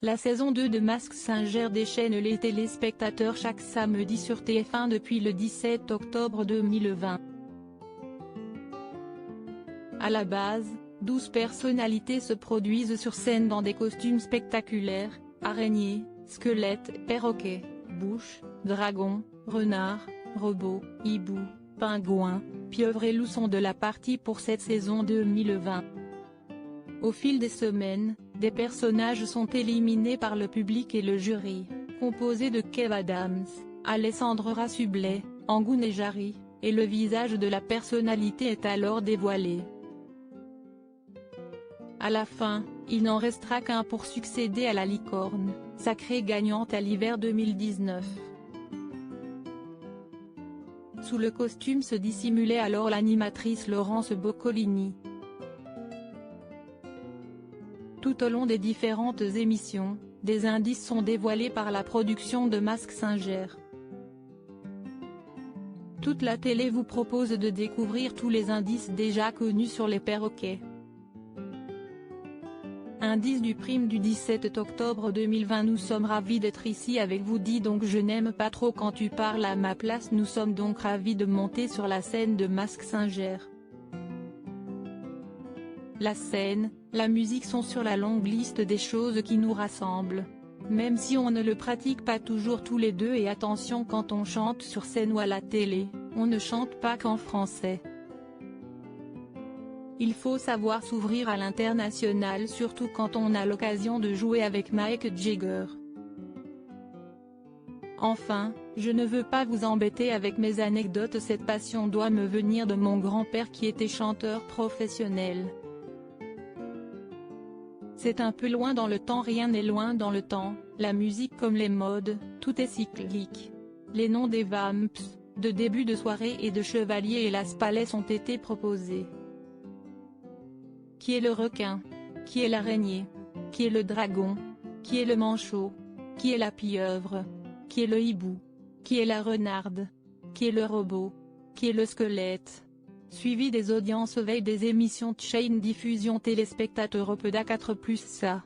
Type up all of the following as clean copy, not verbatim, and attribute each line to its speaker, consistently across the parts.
Speaker 1: La saison 2 de Mask Singer déchaîne les téléspectateurs chaque samedi sur TF1 depuis le 17 octobre 2020. À la base, 12 personnalités se produisent sur scène dans des costumes spectaculaires: araignées, squelettes, perroquets, bouches, dragons, renards, robots, hiboux, pingouins, pieuvres et loups sont de la partie pour cette saison 2020. Au fil des semaines, des personnages sont éliminés par le public et le jury, composé de Kev Adams, Alessandre Rasublet, Angoune et Jarry, et le visage de la personnalité est alors dévoilé. À la fin, il n'en restera qu'un pour succéder à la licorne, sacrée gagnante à l'hiver 2019. Sous le costume se dissimulait alors l'animatrice Laurence Boccolini. Tout au long des différentes émissions, des indices sont dévoilés par la production de Mask Singer. Toute la télé vous propose de découvrir tous les indices déjà connus sur les perroquets. Indice du prime du 17 octobre 2020. Nous sommes ravis d'être ici avec vous. Dis donc je n'aime pas trop quand tu parles à ma place. Nous sommes donc ravis de monter sur la scène de Mask Singer. La scène, la musique sont sur la longue liste des choses qui nous rassemblent. Même si on ne le pratique pas toujours tous les deux, et attention, quand on chante sur scène ou à la télé, on ne chante pas qu'en français. Il faut savoir s'ouvrir à l'international, surtout quand on a l'occasion de jouer avec Mick Jagger. Enfin, je ne veux pas vous embêter avec mes anecdotes, cette passion doit me venir de mon grand-père qui était chanteur professionnel. C'est un peu loin dans le temps, rien n'est loin dans le temps, la musique comme les modes, tout est cyclique. Les noms des vamps, de début de soirée et de chevaliers et Las Palais ont été proposés. Qui est le requin? Qui est l'araignée? Qui est le dragon? Qui est le manchot? Qui est la pieuvre? Qui est le hibou? Qui est la renarde? Qui est le robot? Qui est le squelette? Suivi des audiences veille des émissions de chaîne diffusion téléspectateurs Opeda 4+, ça.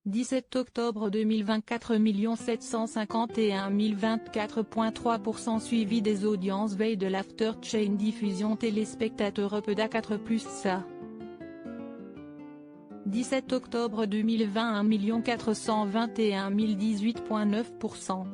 Speaker 1: 17 octobre 2024, 751 024,3%. Suivi des audiences veille de l'after chaîne diffusion téléspectateurs Opeda 4+, ça. 17 octobre 2020, 1 421 018,9%.